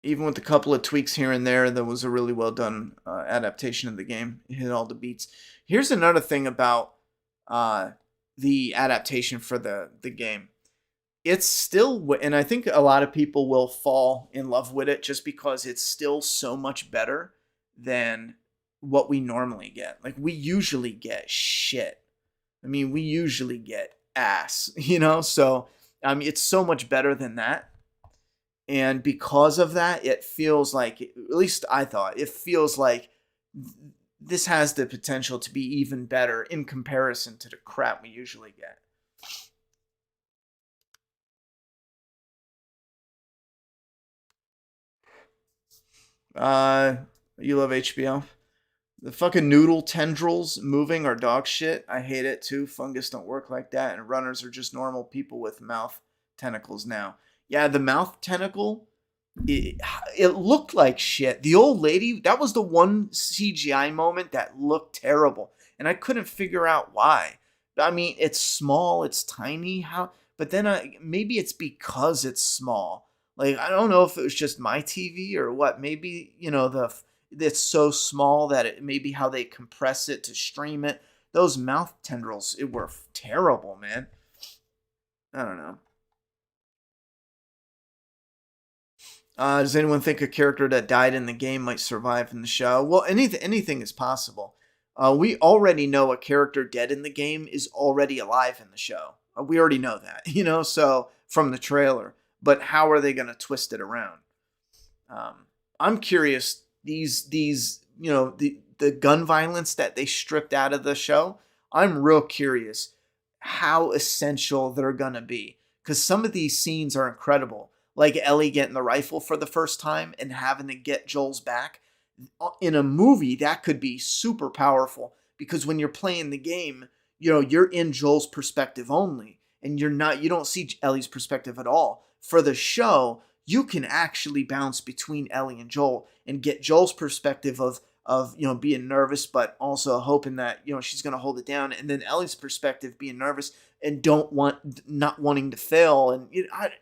Even with a couple of tweaks here and there, that was a really well done adaptation of the game. It hit all the beats. Here's another thing about the adaptation for the game. It's still, and I think a lot of people will fall in love with it just because it's still so much better than what we normally get. Like, we usually get shit. I mean, we usually get ass, So, it's so much better than that. And because of that, it feels like, at least I thought, it feels like this has the potential to be even better in comparison to the crap we usually get. You love HBO? The fucking noodle tendrils moving are dog shit. I hate it too. Fungus don't work like that, and runners are just normal people with mouth tentacles now. Yeah, the mouth tentacle, it, it looked like shit. The old lady, that was the one CGI moment that looked terrible. And I couldn't figure out why. I mean, it's small, it's tiny. How? But then maybe it's because it's small. Like, I don't know if it was just my TV or what. Maybe, it's so small that it maybe how they compress it to stream it. Those mouth tendrils, it were terrible, man. I don't know. Does anyone think a character that died in the game might survive in the show? Well, anything is possible. We already know a character dead in the game is already alive in the show. We already know that, so from the trailer. But how are they going to twist it around? I'm curious. The gun violence that they stripped out of the show. I'm real curious how essential they're going to be, because some of these scenes are incredible. Like Ellie getting the rifle for the first time and having to get Joel's back. In a movie, that could be super powerful, because when you're playing the game, you're in Joel's perspective only, and you don't see Ellie's perspective at all. For the show, you can actually bounce between Ellie and Joel and get Joel's perspective of being nervous, but also hoping that she's going to hold it down, and then Ellie's perspective being nervous and not wanting to fail, and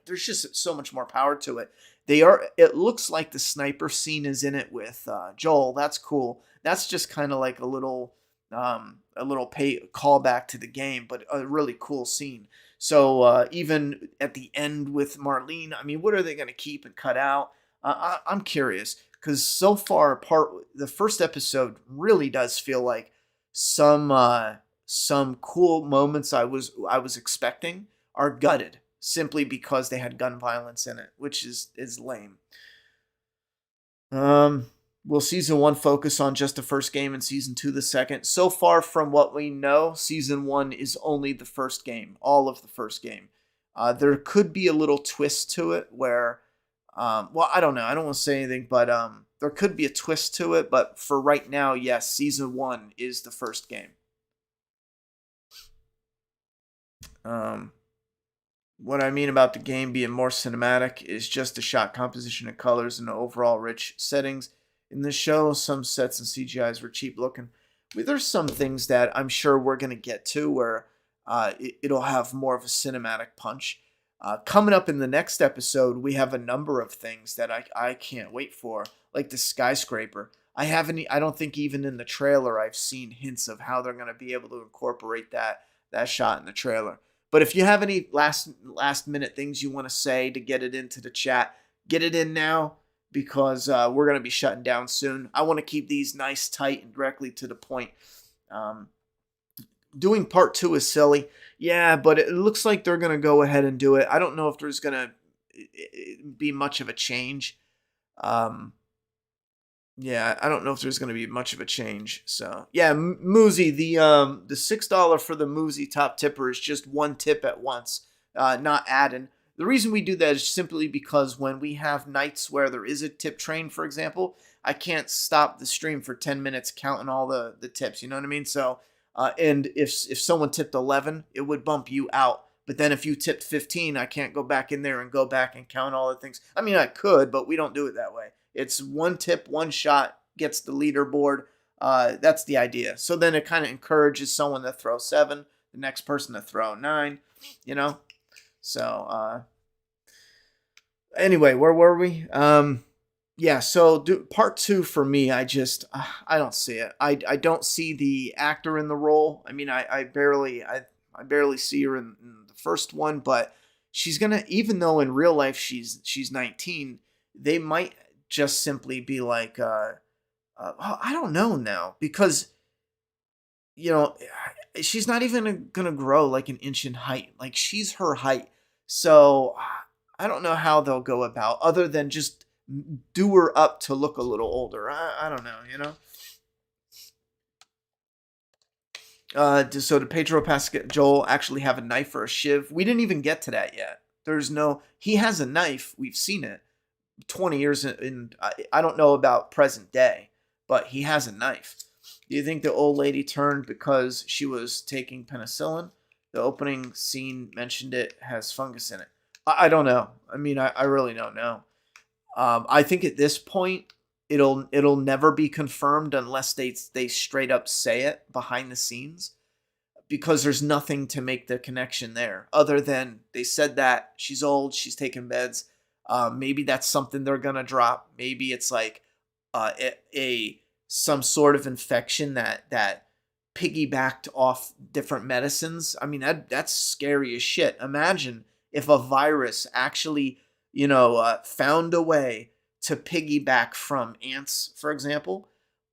there's just so much more power to it. It looks like the sniper scene is in it with Joel. That's cool. That's just kind of like a little callback to the game, but a really cool scene. So even at the end with Marlene, I mean, what are they going to keep and cut out? I'm curious, because so far the first episode really does feel like some cool moments I was expecting are gutted simply because they had gun violence in it, which is lame. Will season 1 focus on just the first game and season 2 the second? So far, from what we know, season 1 is only the first game, all of the first game. There could be a little twist to it where, I don't know. I don't want to say anything, but there could be a twist to it. But for right now, yes, season 1 is the first game. What I mean about the game being more cinematic is just the shot composition and colors and the overall rich settings. In the show, some sets and CGIs were cheap looking. There's some things that I'm sure we're going to get to where it'll have more of a cinematic punch. Coming up in the next episode, we have a number of things that I can't wait for, like the skyscraper. I don't think even in the trailer I've seen hints of how they're going to be able to incorporate that shot in the trailer. But if you have any last minute things you want to say to get it into the chat, get it in now, because we're going to be shutting down soon. I want to keep these nice, tight, and directly to the point. Doing part 2 is silly. Yeah, but it looks like they're going to go ahead and do it. I don't know if there's going to be much of a change. Yeah, I don't know if there's going to be much of a change. So, yeah, Moozy, the $6 for the Moozy top tipper is just one tip at once, not adding. The reason we do that is simply because when we have nights where there is a tip train, for example, I can't stop the stream for 10 minutes counting all the tips. You know what I mean? So, and if someone tipped 11, it would bump you out. But then if you tipped 15, I can't go back in there and go back and count all the things. I mean, I could, but we don't do it that way. It's one tip, one shot, gets the leaderboard. That's the idea. So then it kind of encourages someone to throw 7, the next person to throw 9, So, anyway, where were we? Yeah, so part 2 for me, I don't see it. I don't see the actor in the role. I mean, I barely see her in the first one, but she's gonna, even though in real life she's 19, they might just simply be like, I don't know now, because she's not even gonna grow like an inch in height. Like, she's her height, so I don't know how they'll go about other than just do her up to look a little older. I don't know, So did Pedro Pascal actually have a knife or a shiv? We didn't even get to that yet. He has a knife. We've seen it 20 years in. I don't know about present day, but he has a knife. Do you think the old lady turned because she was taking penicillin? The opening scene mentioned it has fungus in it. I don't know. I mean, I really don't know. I think at this point, it'll never be confirmed unless they straight up say it behind the scenes, because there's nothing to make the connection there other than they said that she's old, she's taking meds. Maybe that's something they're gonna drop. Maybe it's like a some sort of infection that piggybacked off different medicines. I mean, that's scary as shit. Imagine if a virus actually, found a way to piggyback from ants, for example,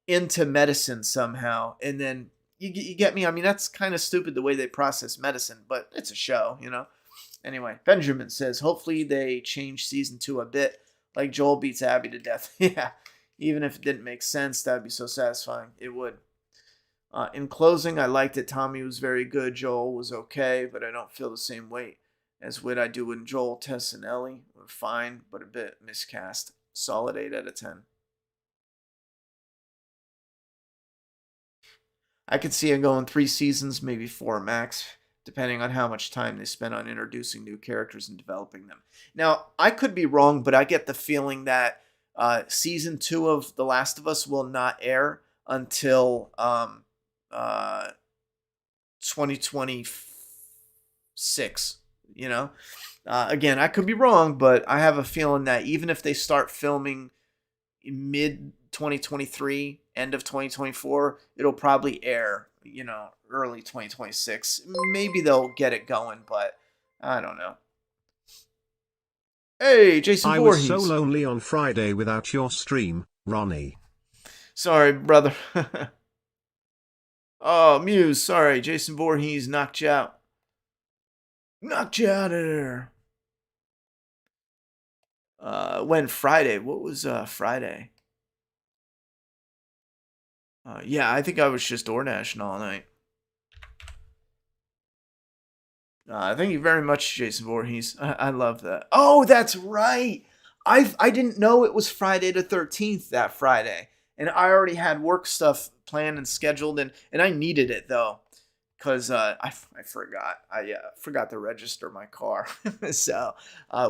into medicine somehow, and then you get me. I mean, that's kind of stupid the way they process medicine, but it's a show. Anyway, Benjamin says, hopefully they change season 2 a bit, like Joel beats Abby to death. Yeah, even if it didn't make sense, that'd be so satisfying. It would. In closing, I liked it. Tommy was very good. Joel was okay, but I don't feel the same weight as what I do when Joel, Tess, and Ellie were fine, but a bit miscast. Solid 8 out of 10. I could see it going 3 seasons, maybe 4 max, depending on how much time they spend on introducing new characters and developing them. Now, I could be wrong, but I get the feeling that season 2 of The Last of Us will not air until 2026. Again, I could be wrong, but I have a feeling that even if they start filming mid 2023, end of 2024, it'll probably air, early 2026. Maybe they'll get it going, but I don't know. Hey, Jason I Voorhees. was so lonely on Friday without your stream, Ronnie. Sorry, brother. Oh, Muse, sorry. Jason Voorhees knocked you out. Knocked you out of there. When Friday? What was Friday? Yeah, I think I was just door dashing all night. Thank you very much, Jason Voorhees. I love that. Oh, that's right. I didn't know it was Friday the 13th that Friday, and I already had work stuff planned and scheduled, and I needed it though, because I forgot. I forgot to register my car, so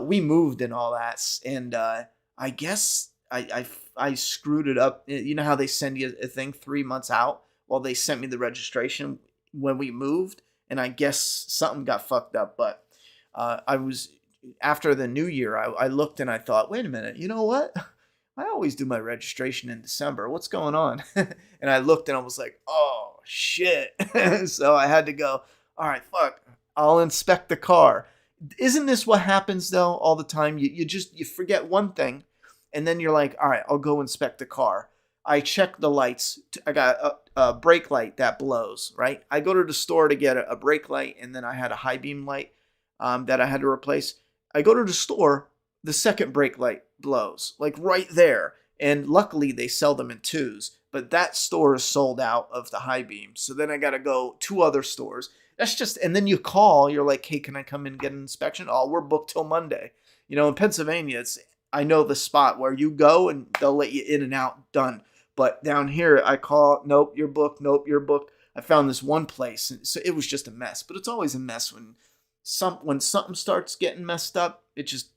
we moved and all that, and I guess I screwed it up. You know how they send you a thing 3 months out? Well, they sent me the registration when we moved, and I guess something got fucked up. But I was after the new year. I looked and I thought, wait a minute, you know what? I always do my registration in December. What's going on? And I looked and I was like, oh shit. So I had to go, all right, fuck. I'll inspect the car. Isn't this what happens though all the time? You forget one thing, and then you're like, all right, I'll go inspect the car. I check the lights. I got a brake light that blows, right? I go to the store to get a brake light, and then I had a high beam light that I had to replace. I go to the store, the second brake light blows, like right there. And luckily they sell them in 2s, but that store is sold out of the high beam. So then I got to go 2 other stores. That's just, and then you call, you're like, hey, can I come in and get an inspection? Oh, we're booked till Monday. In Pennsylvania, I know the spot where you go and they'll let you in and out, done. But down here, I call, nope, you're booked, nope, you're booked. I found this one place, and so it was just a mess. But it's always a mess when something starts getting messed up. It just,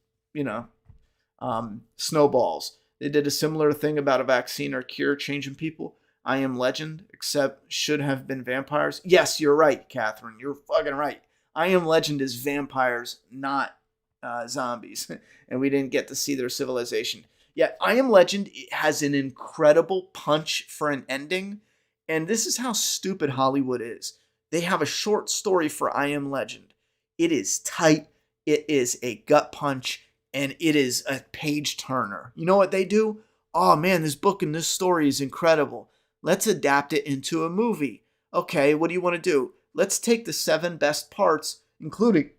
snowballs. They did a similar thing about a vaccine or cure changing people. I Am Legend, except should have been vampires. Yes, you're right, Catherine. You're fucking right. I Am Legend is vampires, not zombies. And we didn't get to see their civilization. Yeah, I Am Legend has an incredible punch for an ending. And this is how stupid Hollywood is. They have a short story for I Am Legend. It is tight. It is a gut punch. And it is a page turner. You know what they do? Oh man, this book and this story is incredible. Let's adapt it into a movie. Okay, what do you want to do? Let's take the 7 best parts, including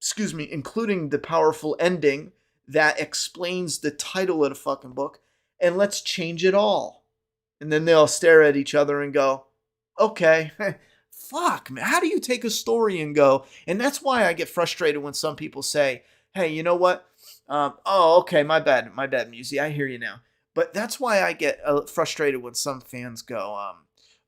the powerful ending that explains the title of the fucking book, and let's change it all. And then they'll stare at each other and go, okay, fuck, man, how do you take a story and go? And that's why I get frustrated when some people say, hey, you know what? Okay, my bad, Musey. I hear you now. But that's why I get frustrated when some fans go,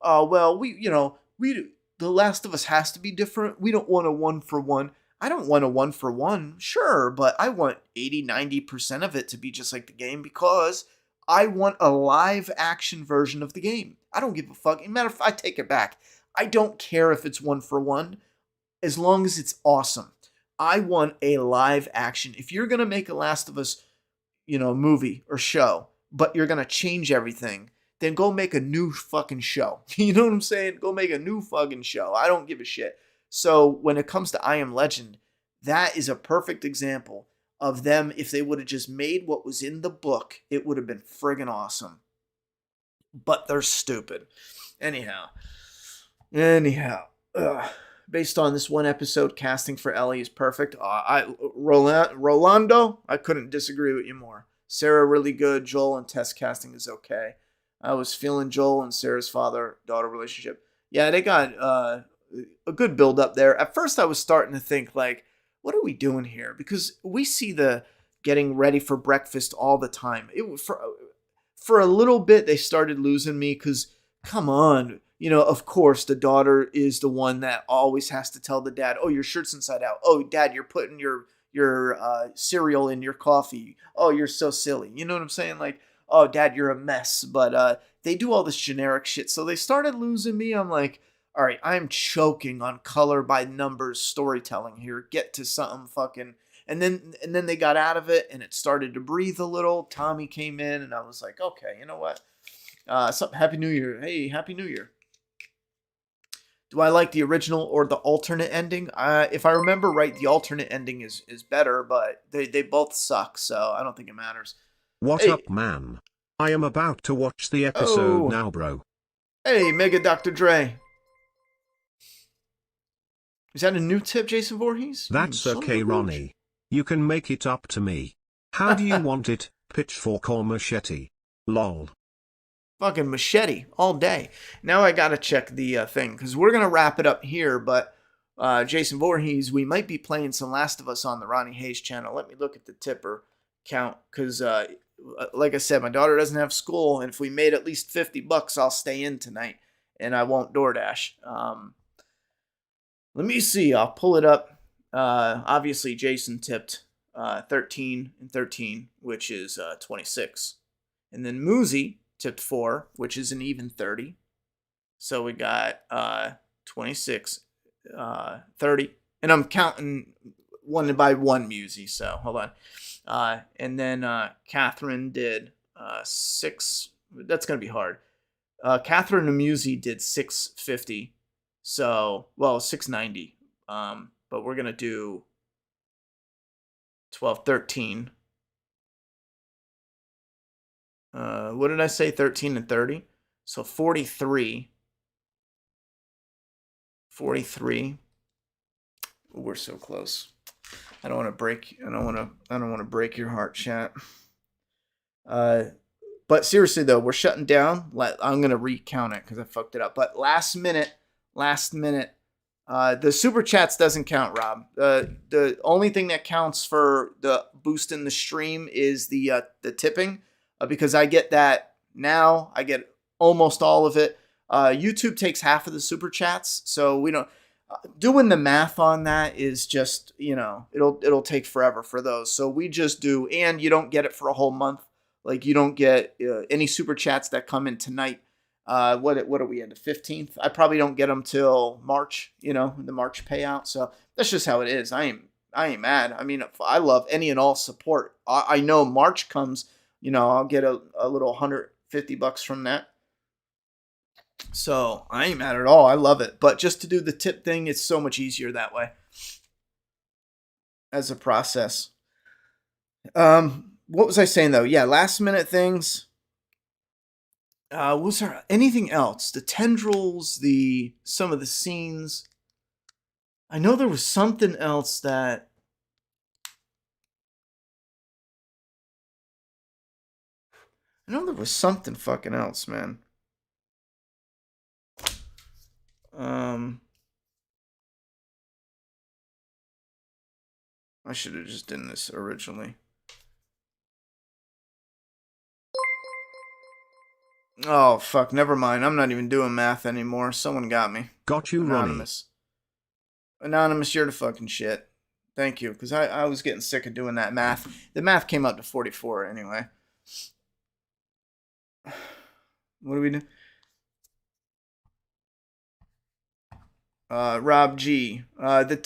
oh, well, we, The Last of Us has to be different. We don't want a 1-for-1. I don't want a 1-for-1, sure, but I want 80-90% of it to be just like the game because I want a live action version of the game. I don't give a fuck. Matter of fact, I take it back. I don't care if it's 1-for-1 as long as it's awesome. I want a live action. If you're going to make a Last of Us, movie or show, but you're going to change everything, then go make a new fucking show. You know what I'm saying? Go make a new fucking show. I don't give a shit. So when it comes to I Am Legend, that is a perfect example of them. If they would have just made what was in the book, it would have been friggin' awesome. But they're stupid. Anyhow. Based on this one episode, casting for Ellie is perfect. Rolando, I couldn't disagree with you more. Sarah really good. Joel and Tess casting is okay. I was feeling Joel and Sarah's father-daughter relationship. Yeah, they got a good build up there. At first, I was starting to think, like, what are we doing here? Because we see the getting ready for breakfast all the time. For a little bit, they started losing me because, come on. Of course, the daughter is the one that always has to tell the dad, oh, your shirt's inside out. Oh, dad, you're putting your cereal in your coffee. Oh, you're so silly. You know what I'm saying? Like, oh, dad, you're a mess. But they do all this generic shit. So they started losing me. I'm like, all right, I'm choking on color by numbers storytelling here. Get to something fucking. And then they got out of it and it started to breathe a little. Tommy came in and I was like, okay, you know what? Happy New Year. Hey, Happy New Year. Do I like the original or the alternate ending? If I remember right, the alternate ending is better, but they both suck, so I don't think it matters. What up, man? I am about to watch the episode now, bro. Hey, Mega Dr. Dre. Is that a new tip, Jason Voorhees? That's okay, Ronnie. You can make it up to me. How do you want it, pitchfork or machete? Lol. Fucking machete all day. Now I gotta check the thing because we're gonna wrap it up here. But Jason Voorhees, we might be playing some Last of Us on the Ronnie Hayes channel. Let me look at the tipper count because, like I said, my daughter doesn't have school, and if we made at least $50, I'll stay in tonight, and I won't DoorDash. Let me see. I'll pull it up. Obviously, Jason tipped 13 and 13, which is 26, and then Moozy tipped 4, which is an even 30. So we got 26, 30. And I'm counting one by one Musey, so hold on. And then Catherine did 6. That's going to be hard. Catherine and Musey did 650. So, 690. But we're going to do 12, 13. What did I say? 13 and 30. So 43. 43. We're so close. I don't want to break your heart, chat. But seriously though, we're shutting down. I'm going to recount it cuz I fucked it up. But last minute, the super chats doesn't count, Rob. The only thing that counts for the boost in the stream is the tipping. Because I get that now. I get almost all of it. YouTube takes half of the super chats, so we don't. Doing the math on that is just, it'll take forever for those. So we just do, and you don't get it for a whole month. Like you don't get any super chats that come in tonight. What are we at, the 15th? I probably don't get them till March. The March payout. So that's just how it is. I ain't mad. I mean, I love any and all support. I know March comes. I'll get a little $150 from that. So I ain't mad at all. I love it. But just to do the tip thing, it's so much easier that way as a process. What was I saying though? Yeah, last minute things. Was there anything else? The tendrils, some of the scenes. I know there was something else that. I know there was something fucking else, man. I should have just done this originally. Oh, fuck, never mind. I'm not even doing math anymore. Someone got me. Got you, Anonymous. Ronnie. Anonymous, you're the fucking shit. Thank you, because I was getting sick of doing that math. The math came up to 44 anyway. What do we do? Rob G. The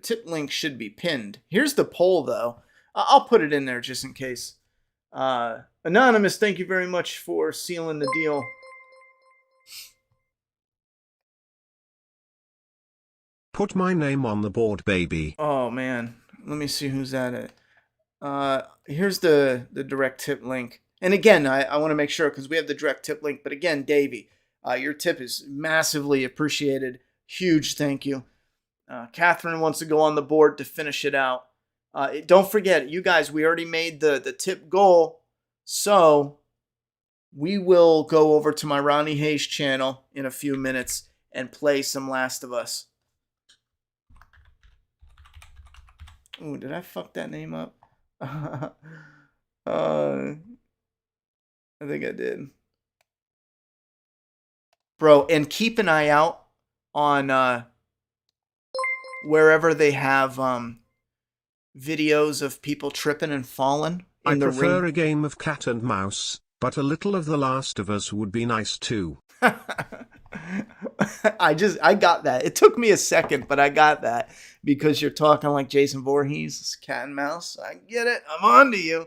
tip link should be pinned. Here's the poll though. I'll put it in there just in case. Anonymous, thank you very much for sealing the deal. Put my name on the board, baby. Oh man, let me see who's at it. Here's the direct tip link. And again, I want to make sure because we have the direct tip link. But again, Davey, your tip is massively appreciated. Huge thank you. Catherine wants to go on the board to finish it out. Don't forget, you guys, we already made the tip goal. So we will go over to my Ronnie Hayes channel in a few minutes and play some Last of Us. Ooh, did I fuck that name up? I think I did. Bro, and keep an eye out on wherever they have videos of people tripping and falling in the ring. I prefer a game of cat and mouse, but a little of The Last of Us would be nice too. I got that. It took me a second, but I got that because you're talking like Jason Voorhees, cat and mouse. I get it. I'm on to you.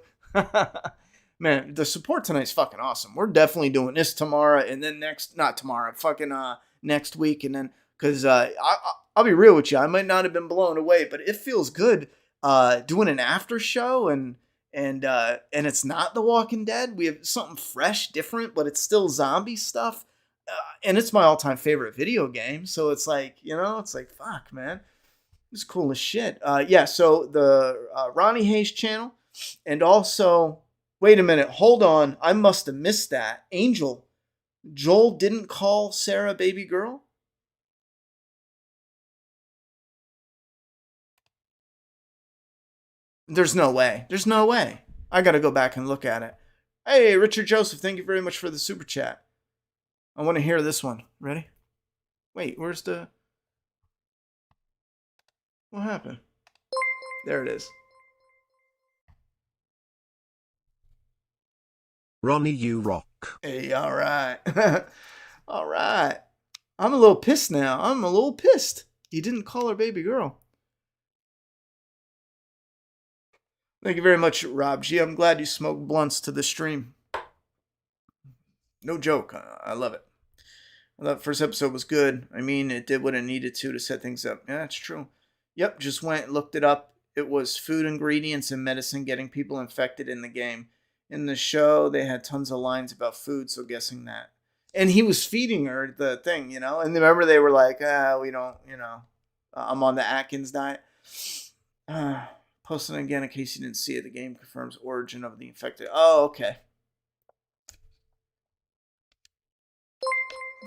Man, the support tonight's fucking awesome. We're definitely doing this tomorrow and then next week. And then, because I'll be real with you, I might not have been blown away, but it feels good doing an after show and it's not The Walking Dead. We have something fresh, different, but it's still zombie stuff. And it's my all-time favorite video game. So it's like, it's like, fuck, man. It's cool as shit. So the Ronnie Hayes channel. And also, wait a minute. Hold on. I must have missed that. Angel. Joel didn't call Sarah baby girl? There's no way. There's no way. I got to go back and look at it. Hey, Richard Joseph, thank you very much for the super chat. I want to hear this one. Ready? Wait, where's the... What happened? There it is. Ronnie, you rock. Hey, all right. All right. I'm a little pissed now. I'm a little pissed. You didn't call her baby girl. Thank you very much, Rob G. I'm glad you smoked blunts to the stream. No joke. I love it. I thought the first episode was good. I mean, it did what it needed to set things up. Yeah, that's true. Yep, just went and looked it up. It was food ingredients and medicine getting people infected in the game. In the show, they had tons of lines about food, so guessing that. And he was feeding her the thing, And remember, they were like, we don't, I'm on the Atkins diet. Posting again in case you didn't see it. The game confirms origin of the infected. Oh, okay.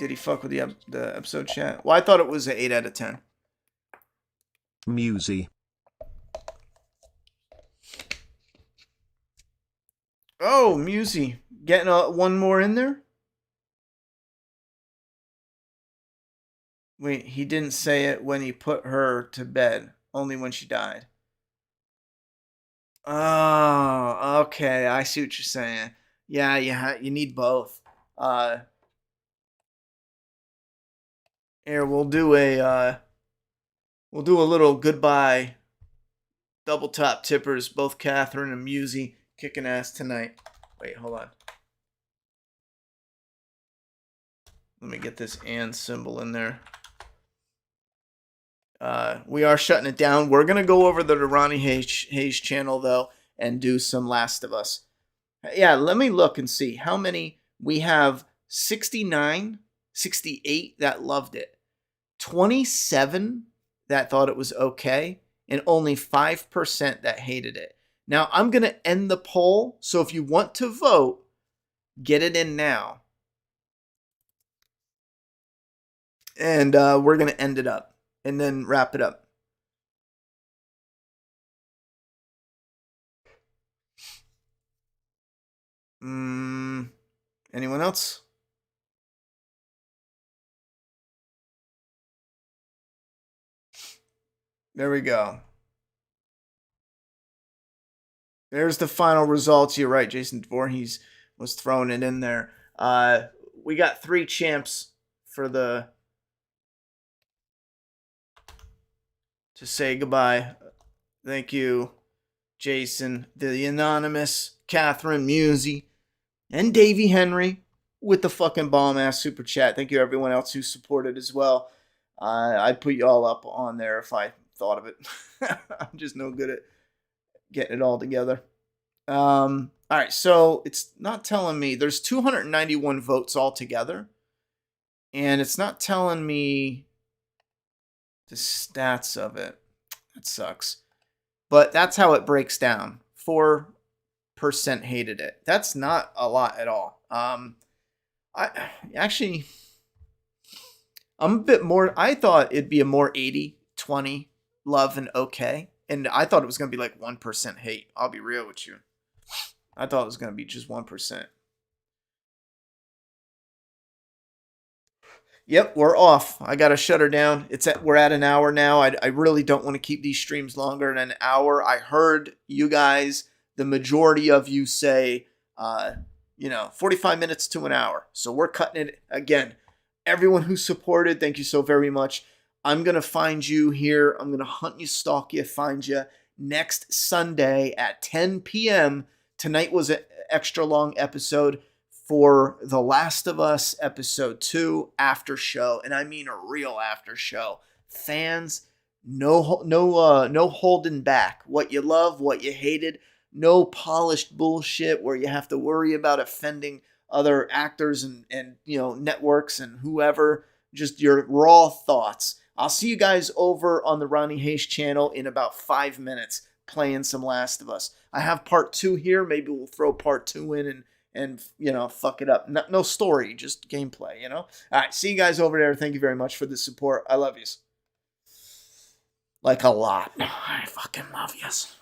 Did he fuck with the episode chat? Well, I thought it was an 8 out of 10. Musy. Oh, Musy. Getting one more in there? Wait, he didn't say it when he put her to bed. Only when she died. Oh, okay. I see what you're saying. Yeah, you need both. Here, we'll do a little goodbye double top tippers, both Catherine and Musy kicking ass tonight. Wait, hold on. Let me get this and symbol in there. We are shutting it down. We're going to go over the Ronnie Hayes channel, though, and do some Last of Us. Yeah, let me look and see how many. We have 69, 68 that loved it, 27 that thought it was okay, and only 5% that hated it. Now, I'm going to end the poll, so if you want to vote, get it in now. And we're going to end it up and then wrap it up. Anyone else? There we go. There's the final results. You're right, Jason Voorhees was throwing it in there. We got 3 champs for the to say goodbye. Thank you, Jason, the anonymous, Catherine Musey, and Davey Henry with the fucking bomb ass super chat. Thank you everyone else who supported as well. I'd put you all up on there if I thought of it. I'm just no good at getting it all together. All right, so it's not telling me. There's 291 votes altogether, and it's not telling me the stats of it. That sucks. But that's how it breaks down. 4% hated it. That's not a lot at all. I'm a bit more. I thought it'd be a more 80-20 love and okay. And I thought it was going to be like 1% hate. I'll be real with you. I thought it was going to be just 1%. Yep, we're off. I got to shut her down. We're at an hour now. I really don't want to keep these streams longer than an hour. I heard you guys, the majority of you say, 45 minutes to an hour. So we're cutting it again. Everyone who supported, thank you so very much. I'm going to find you here. I'm going to hunt you, stalk you, find you next Sunday at 10 p.m. Tonight was an extra long episode for The Last of Us episode 2 Aftershow, and I mean a real Aftershow. Fans, no holding back. What you love, what you hated, no polished bullshit where you have to worry about offending other actors and networks and whoever. Just your raw thoughts. I'll see you guys over on the Ronnie Hayes channel in about 5 minutes playing some Last of Us. I have part 2 here. Maybe we'll throw part 2 in and fuck it up. No story, just gameplay, All right, see you guys over there. Thank you very much for the support. I love yous. Like a lot. I fucking love yous.